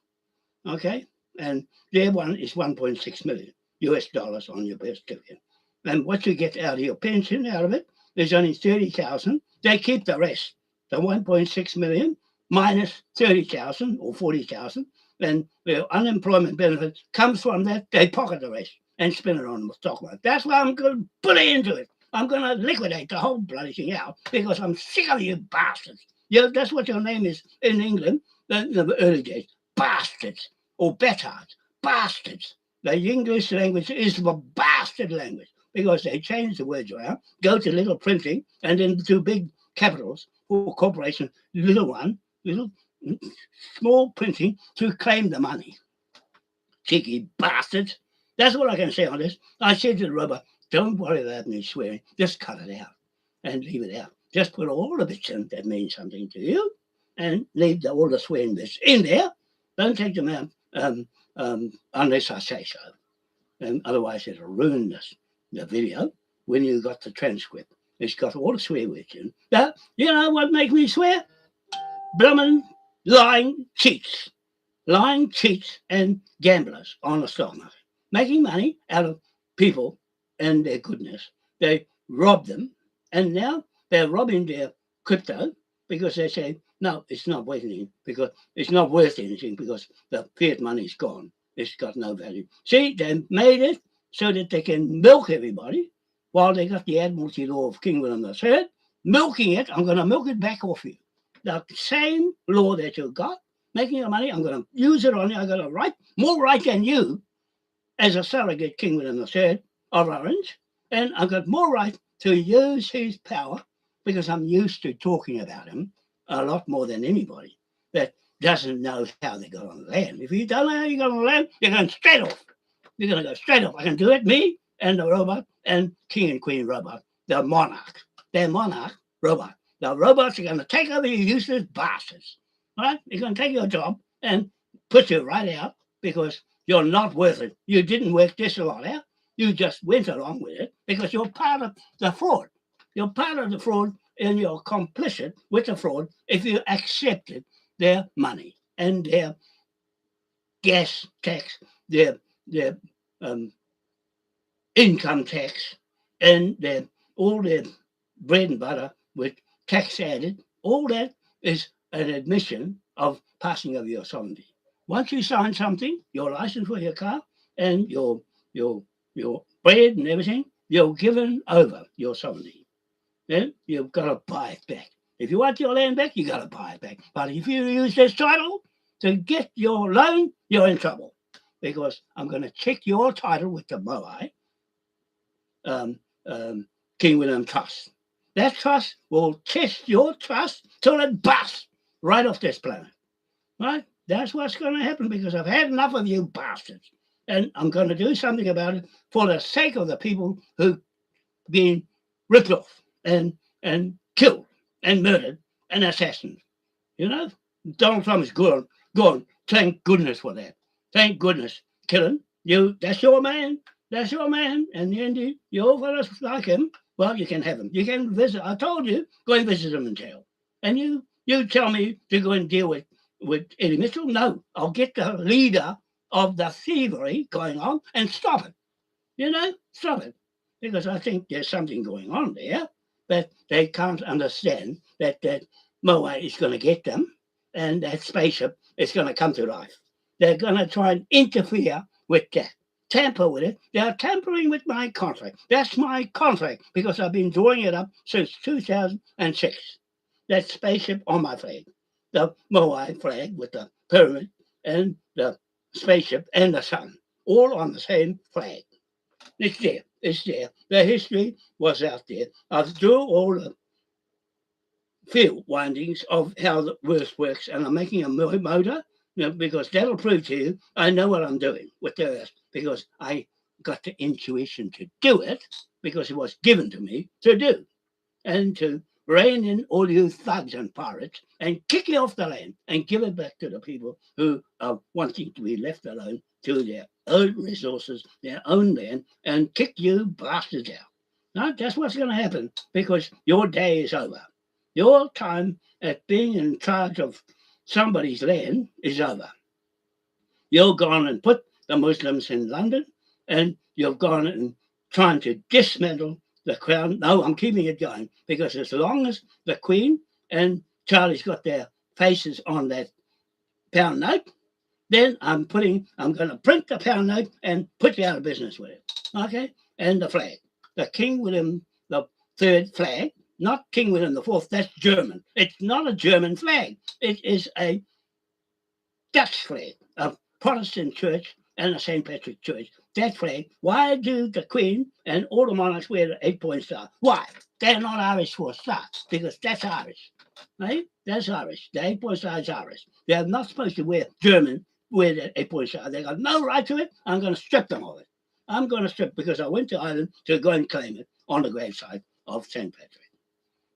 Okay? And their one is 1.6 million US dollars on your birth certificate. And what you get out of your pension out of it is only 30,000. They keep the rest, the 1.6 million minus 30,000 or 40,000. And the unemployment benefit comes from that. They pocket the rest and spend it on the stock market. That's why I'm going to put it into it. I'm going to liquidate the whole bloody thing out because I'm sick of you bastards. That's what your name is in England in the early days. Bastards or betards. Bastards. The English language is the bastard language because they change the words around, go to little printing, and then do big capitals for corporations, little small printing to claim the money. Cheeky bastards. That's what I can say on this. I said to the robot, don't worry about me swearing. Just cut it out and leave it out. Just put all the bits in that mean something to you and leave all the swearing bits in there. Don't take them out unless I say so. And otherwise it'll ruin the video when you got the transcript. It's got all the swear words in. But you know what makes me swear? Bloomin' lying cheats. Lying cheats and gamblers on the stock market. Making money out of people and their goodness. They rob them, and now they're robbing their crypto because they say, no, it's not worth anything because it's not worth anything because the fiat money's gone. It's got no value. See, they made it so that they can milk everybody while they got the Admiralty Law of King William III. Milking it, I'm going to milk it back off you. The same law that you got, making your money, I'm going to use it on you. I'm going to write more right than you as a surrogate King William III of Orange. And I've got more right to use his power because I'm used to talking about him a lot more than anybody that doesn't know how they got on the land. If you don't know how you got on the land, you're going straight off. You're going to go straight off. I can do it, me and the robot and King and Queen robot, the monarch. They're monarch robot. The robots are going to take over you useless bastards. Right? They're going to take your job and put you right out because you're not worth it. You didn't work this a lot out. You just went along with it because you're part of the fraud. You're part of the fraud and you're complicit with the fraud if you accepted their money and their gas tax, their income tax, and all their bread and butter with tax added. All that is an admission of passing of your sovereignty. Once you sign something, your license for your car and your bread and everything, you're given over your sovereignty. Then you've got to buy it back. If you want your land back, you got to buy it back. But if you use this title to get your loan, you're in trouble because I'm going to check your title with the Moai King William Trust. That trust will test your trust till it busts right off this planet. Right? That's what's going to happen because I've had enough of you bastards. And I'm going to do something about it for the sake of the people who've been ripped off and killed and murdered and assassinated. You know, Donald Trump is gone. Thank goodness for that. Thank goodness. Killing you, that's your man. That's your man. And the you all fellas like him, well, you can have him. You can visit. I told you, go and visit him in jail. And you tell me to go and deal with Eddie Mitchell. No, I'll get the leader of the thievery going on and stop it. You know, stop it. Because I think there's something going on there that they can't understand that Moai is going to get them and that spaceship is going to come to life. They're going to try and interfere with that, tamper with it. They're tampering with my contract. That's my contract because I've been drawing it up since 2006. That spaceship on my flag, the Moai flag with the pyramid and the spaceship and the sun, all on the same flag. It's there. It's there. The history was out there. I've drew all the field windings of how the Earth works, and I'm making a motor, because that'll prove to you I know what I'm doing with the Earth because I got the intuition to do it because it was given to me to do and to rein in all you thugs and pirates and kick you off the land and give it back to the people who are wanting to be left alone to their own resources, their own land, and kick you bastards out. No, that's what's going to happen because your day is over. Your time at being in charge of somebody's land is over. You've gone and put the Muslims in London and you've gone and trying to dismantle the crown. No, I'm keeping it going because as long as the Queen and Charlie's got their faces on that pound note, then I'm going to print the pound note and put you out of business with it. Okay? And the flag. The King William the Third flag, not King William the Fourth, that's German. It's not a German flag. It is a Dutch flag of Protestant church and the St. Patrick Church. That flag, why do the Queen and all the monarchs wear the 8-point star? Why? They're not Irish for a start, because that's Irish. Right? That's Irish. The 8-point star is Irish. They're not supposed to wear German, wear the 8-point star. They got no right to it. I'm going to strip them of it. I'm going to strip because I went to Ireland to go and claim it on the graveside of St. Patrick.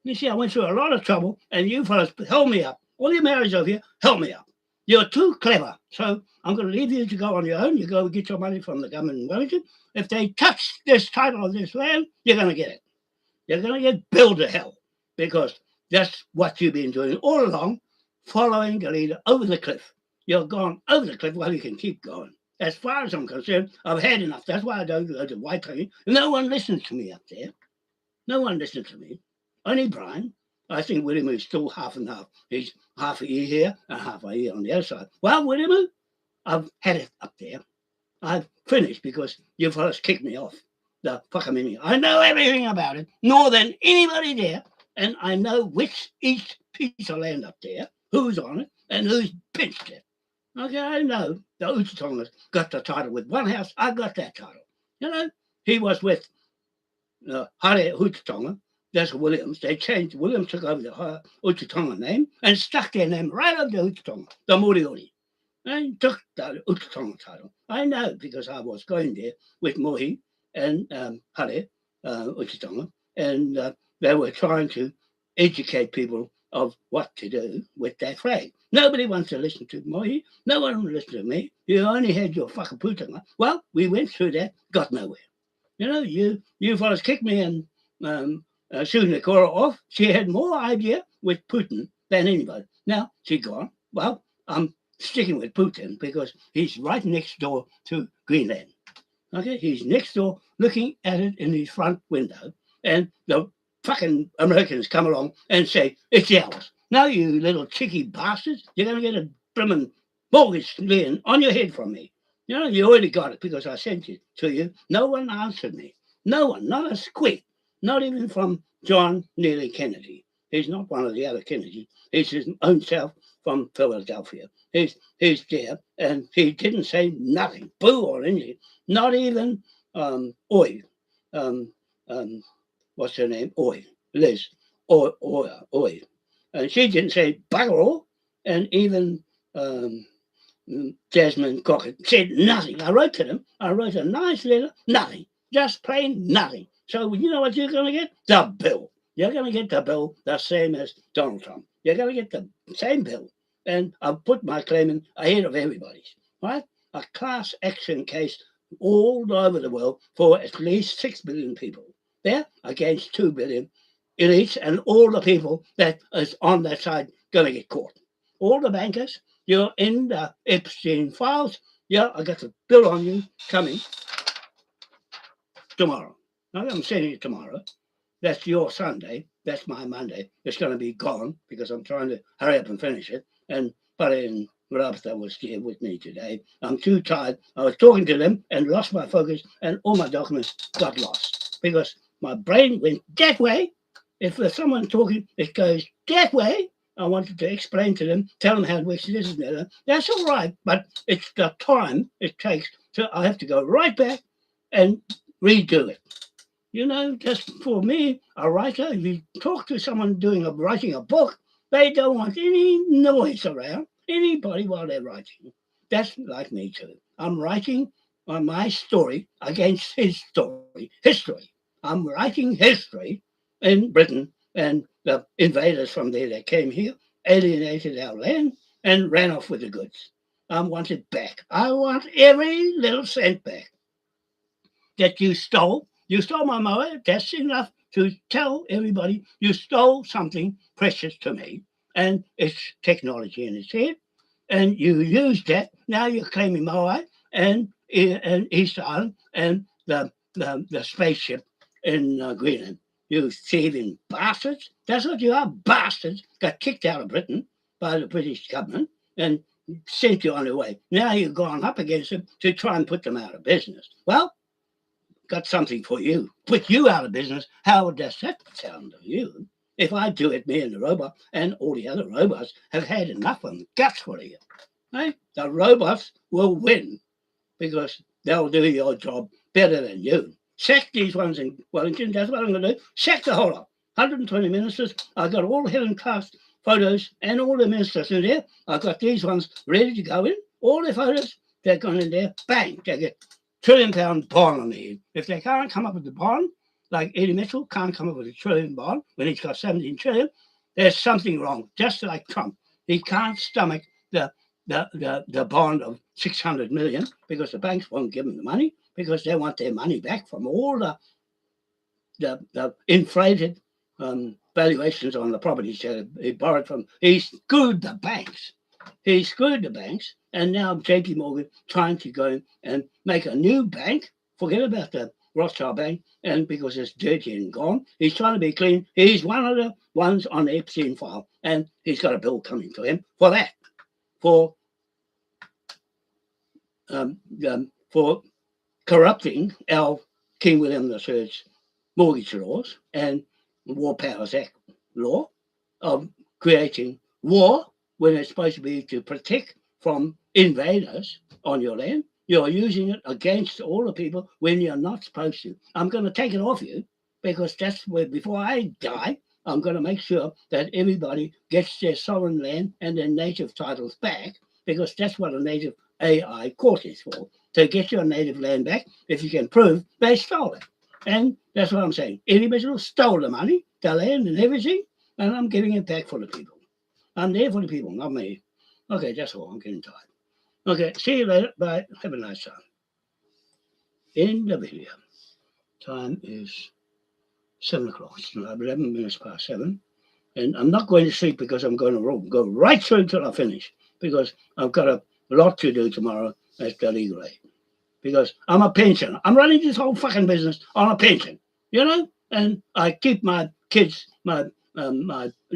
You see, I went through a lot of trouble, and you fellas held me up. All you marrieds over here, help me up. You're too clever. So I'm going to leave you to go on your own. You go get your money from the government in Wellington. If they touch this title of this land, you're going to get it. You're going to get billed to hell because that's what you've been doing all along, following the leader over the cliff. You've gone over the cliff while you can keep going. As far as I'm concerned, I've had enough. That's why I don't go to Waitangi. No one listens to me up there. No one listens to me. Only Brian. I think William is still half and half. He's half a year here and half a year on the other side. Well, William, I've had it up there. I've finished because you fellas kicked me off the fucking meeting. I know everything about it, more than anybody there, and I know which each piece of land up there, who's on it, and who's pinched it. Okay, I know the Uchitongas got the title with one house. I got that title. You know, he was with Hare Uchitonga. That's Williams. They changed. Williams took over the Uchitonga name and stuck their name right up the Uchitonga, the Moriori. And took the Uchitonga title. I know because I was going there with Mohi and Hare Uchitonga, and they were trying to educate people of what to do with that flag. Nobody wants to listen to Mohi. No one will listen to me. You only had your fucking putanga. Well, we went through that, got nowhere. You know, you fellas kicked me and Susan Cora off. She had more idea with Putin than anybody. Now she's gone. Well, I'm sticking with Putin because he's right next door to Greenland. Okay, he's next door looking at it in his front window, and the fucking Americans come along and say, it's ours. Now, you little cheeky bastards, you're going to get a blimmin' mortgage lien on your head from me. You know, you already got it because I sent it to you. No one answered me. No one, not a squeak. Not even from John Neely Kennedy. He's not one of the other Kennedys. He's his own self from Philadelphia. He's there, and he didn't say nothing, boo or anything. Not even Oi. What's her name? Oi. Liz. Oi. And she didn't say bugger all. And even Jasmine Crockett said nothing. I wrote to them. I wrote a nice letter. Nothing. Just plain nothing. So you know what you're going to get? The bill. You're going to get the bill the same as Donald Trump. You're going to get the same bill. And I've put my claim in ahead of everybody's. Right? A class action case all over the world for at least 6 billion people. There against 2 billion in each, and all the people that is on that side going to get caught. All the bankers, you're in the Epstein files. Yeah, I got the bill on you coming tomorrow. Now, I'm sending it tomorrow. That's your Sunday. That's my Monday. It's going to be gone because I'm trying to hurry up and finish it. And Buddy and Rabtha was here with me today. I'm too tired. I was talking to them and lost my focus, and all my documents got lost because my brain went that way. If there's someone talking, it goes that way. I wanted to explain to them, tell them how it works. This is better. That's all right, but it's the time it takes. So I have to go right back and redo it. You know, just for me, a writer, if you talk to someone writing a book, they don't want any noise around anybody while they're writing. That's like me too. I'm writing on my story against his story, history. I'm writing history in Britain and the invaders from there that came here alienated our land and ran off with the goods. I want it back. I want every little cent back that you stole. You stole my mower. That's enough to tell everybody you stole something precious to me. And it's technology in its head. And you used that. Now you're claiming Moai and East Island and the spaceship in Greenland. You thieving bastards. That's what you are, bastards. Got kicked out of Britain by the British government and sent you on your way. Now you've gone up against them to try and put them out of business. Well, got something for you. Put you out of business. How does that sound to you? If I do it, me and the robot and all the other robots have had enough of them. Guts for you. Right? The robots will win because they'll do your job better than you. Sack these ones in Wellington. That's what I'm going to do. Sack the whole lot. 120 ministers. I've got all Helen Clark's photos and all the ministers in there. I've got these ones ready to go in. All the photos, they're gone in there. Bang. They get £1 trillion bond on the head. If they can't come up with the bond, like Eddie Mitchell can't come up with a trillion bond when he's got 17 trillion, there's something wrong. Just like Trump. He can't stomach the bond of 600 million because the banks won't give them the money because they want their money back from all the inflated valuations on the properties that he borrowed from. He screwed the banks. He screwed the banks, and now JP Morgan trying to go and make a new bank. Forget about the Rothschild Bank, and because it's dirty and gone, he's trying to be clean. He's one of the ones on the Epstein file, and he's got a bill coming to him for that, for corrupting our King William III's mortgage laws and War Powers Act law of creating war when it's supposed to be to protect from invaders on your land. You're using it against all the people when you're not supposed to. I'm going to take it off you because that's where, before I die, I'm going to make sure that everybody gets their sovereign land and their native titles back because that's what a native AI court is for, to get your native land back if you can prove they stole it. And that's what I'm saying. Individuals stole the money, the land and everything, and I'm giving it back for the people. I'm there for the people, not me. Okay, that's all. I'm getting tired. Okay, see you later. Bye. Have a nice time. In the video. Time is 7 o'clock. It's 11 minutes past 7. And I'm not going to sleep because I'm going to go right through until I finish because I've got a lot to do tomorrow at the legal aid. Because I'm a pensioner. I'm running this whole fucking business on a pension, you know? And I keep my kids, my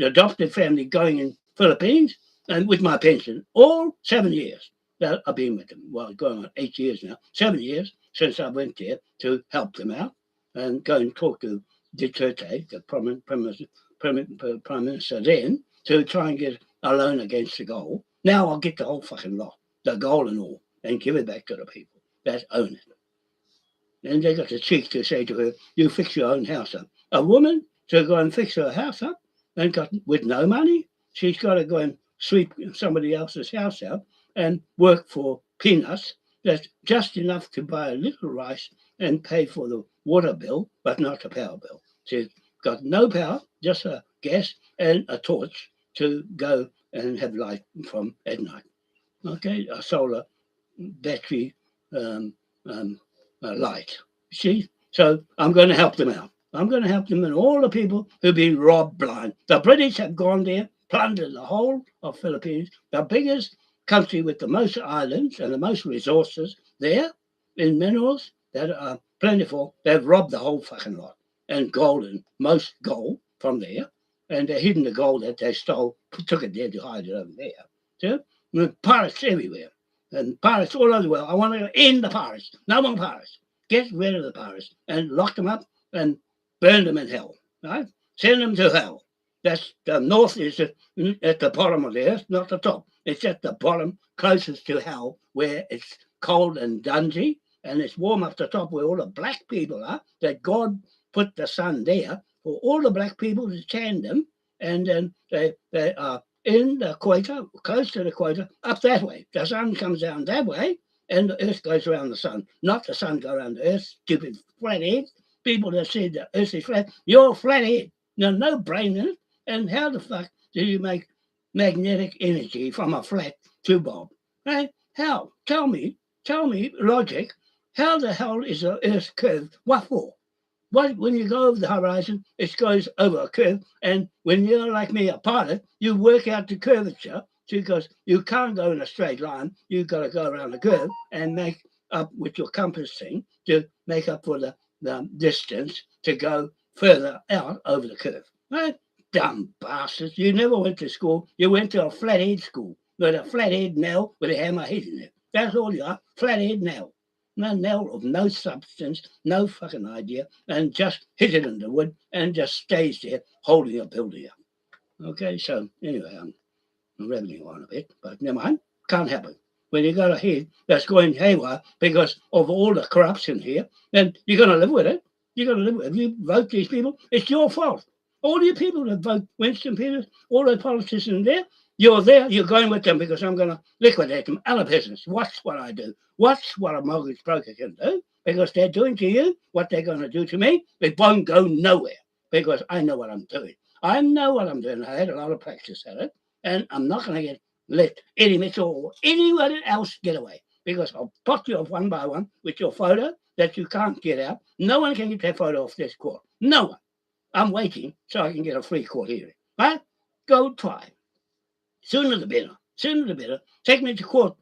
adopted family going in Philippines and with my pension all 7 years that I've been with them. Well, going on 8 years now, 7 years since I went there to help them out and go and talk to Duterte, the Prime Minister then, to try and get a loan against the gold. Now I'll get the whole fucking lot, the gold and all, and give it back to the people that own it. And they got the cheek to say to her, you fix your own house up. A woman to go and fix her house up and got with no money, she's got to go and sweep somebody else's house out and work for peanuts. That's just enough to buy a little rice and pay for the water bill, but not the power bill. She's got no power, just a gas and a torch to go and have light from at night. Okay, a solar battery light. See? So I'm going to help them out. I'm going to help them and all the people who've been robbed blind. The British have gone there, plundered the whole of Philippines, the biggest country with the most islands and the most resources there in minerals that are plentiful. They've robbed the whole fucking lot. And gold, and most gold from there. And they're hidden the gold that they stole, took it there to hide it over there. So, pirates everywhere. And pirates all over the world. I want to end the pirates. No more pirates. Get rid of the pirates and lock them up and burn them in hell. Right? Send them to hell. That's the north is at the bottom of the earth, not the top. It's at the bottom, closest to hell, where it's cold and dungy, and it's warm up the top where all the black people are, that God put the sun there for all the black people to stand them, and then they are in the equator, close to the equator, up that way. The sun comes down that way, and the earth goes around the sun. Not the sun go around the earth, stupid flathead. People that said the earth is flat, you're a flathead. No brain in it. And how the fuck do you make magnetic energy from a flat tube bulb? Hey, how? Tell me logic. How the hell is the Earth curved? What for? What, when you go over the horizon, it goes over a curve, and when you're like me, a pilot, you work out the curvature because you can't go in a straight line. You've got to go around the curve and make up with your compass thing to make up for the distance to go further out over the curve. Right? Dumb bastards. You never went to school. You went to a flathead school with a flathead nail with a hammer hitting it. That's all you are, flathead nail. No nail of no substance, no fucking idea, and just hit it in the wood and just stays there holding a building up. Okay, so anyway, I'm rambling on a bit, but never mind, can't help it. When you got a head that's going haywire because of all the corruption here, then you're going to live with it. You're going to live with it. If you vote these people, it's your fault. All you people that vote Winston Peters, all the politicians there, you're going with them because I'm going to liquidate them out of business. Watch what I do. Watch what a mortgage broker can do because they're doing to you what they're going to do to me. It won't go nowhere because I know what I'm doing. I know what I'm doing. I had a lot of practice at it, and I'm not going to get let Eddie Mitchell or anyone else get away because I'll pot you off one by one with your photo that you can't get out. No one can get that photo off this court. No one. I'm waiting so I can get a free court hearing. Right? Go try. Sooner the better. Sooner the better. Take me to court,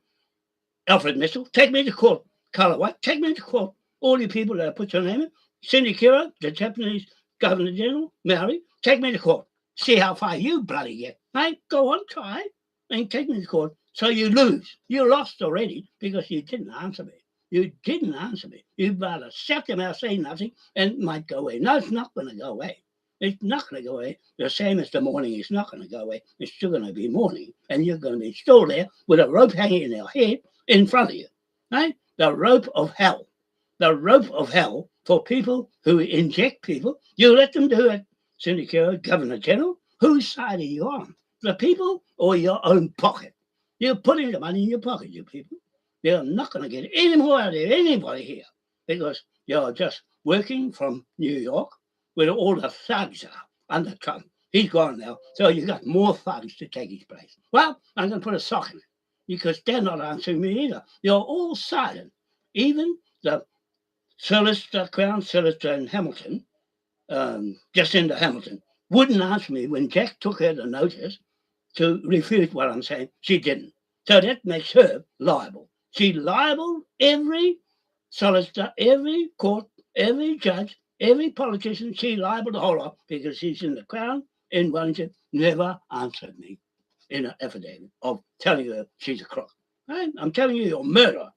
Alfred Mitchell. Take me to court, Carla White. Take me to court. All you people that I put your name in. Cindy Kira, the Japanese Governor General, Mary. Take me to court. See how far you bloody get. Right? Go on, try. And take me to court. So you lose. You lost already because you didn't answer me. You didn't answer me. You'd rather shut your mouth, say nothing, and it might go away. No, it's not going to go away. It's not going to go away. The same as the morning is not going to go away. It's still going to be morning. And you're going to be still there with a rope hanging in your head in front of you. Right? The rope of hell. The rope of hell for people who inject people. You let them do it. Syndicate, Governor General, whose side are you on? The people or your own pocket? You're putting the money in your pocket, you people. You're not going to get any more out of anybody here because you're just working from New York where all the thugs are under Trump. He's gone now, so you've got more thugs to take his place. Well, I'm going to put a sock in it because they're not answering me either. You're all silent. Even the solicitor, Crown Solicitor in Hamilton, Jacinda Hamilton, wouldn't answer me when Jack took her the notice to refute what I'm saying. She didn't. So that makes her liable. She's liable, every solicitor, every court, every judge, every politician, she's liable the whole lot because she's in the Crown in Wellington, never answered me in an affidavit of telling her she's a crook. Right? I'm telling you, you're a murderer,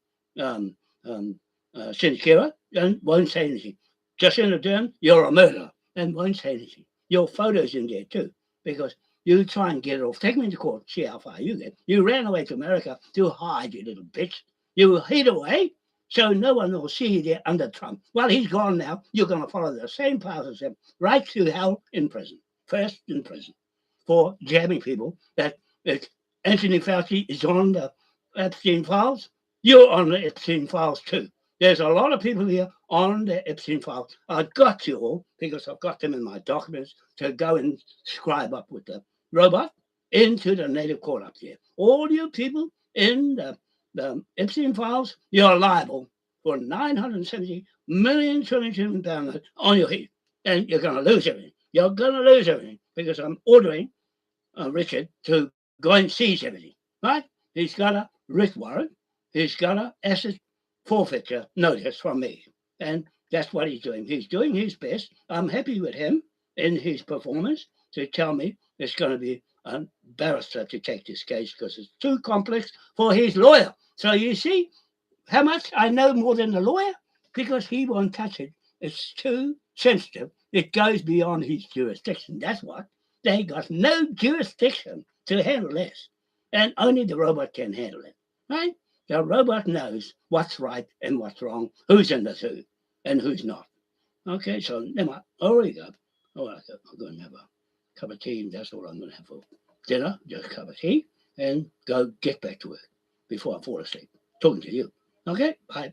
Sinclair, and won't say anything. Jacinda Ardern, you're a murderer and won't say anything. Your photo's in there too because you try and get it off. Take me to court, see how far you get. You ran away to America to hide, you little bitch. You hid away so no one will see you there under Trump. Well, he's gone now. You're going to follow the same path as him, right to hell in prison. First in prison for jamming people. That Anthony Fauci is on the Epstein files. You're on the Epstein files too. There's a lot of people here on the Epstein files. I've got you all because I've got them in my documents to go and scribe up with the robot into the native court up there. All you people in the Epstein files, you're liable for 970 million trillion pounds on your head. And you're going to lose everything. You're going to lose everything because I'm ordering Richard to go and seize everything. Right? He's got a writ warrant. He's got an asset forfeiture notice from me. And that's what he's doing. He's doing his best. I'm happy with him in his performance to tell me it's going to be a barrister to take this case because it's too complex for his lawyer. So you see how much I know more than the lawyer because he won't touch it. It's too sensitive. It goes beyond his jurisdiction. That's what. They got no jurisdiction to handle this. And only the robot can handle it. Right? The robot knows what's right and what's wrong, who's in the zoo and who's not. Okay, so never mind. Oh, there you go. Oh, I'm going to have a cup of tea, and that's all I'm going to have for dinner, just a cup of tea, and go get back to work before I fall asleep. Talking to you. Okay, bye.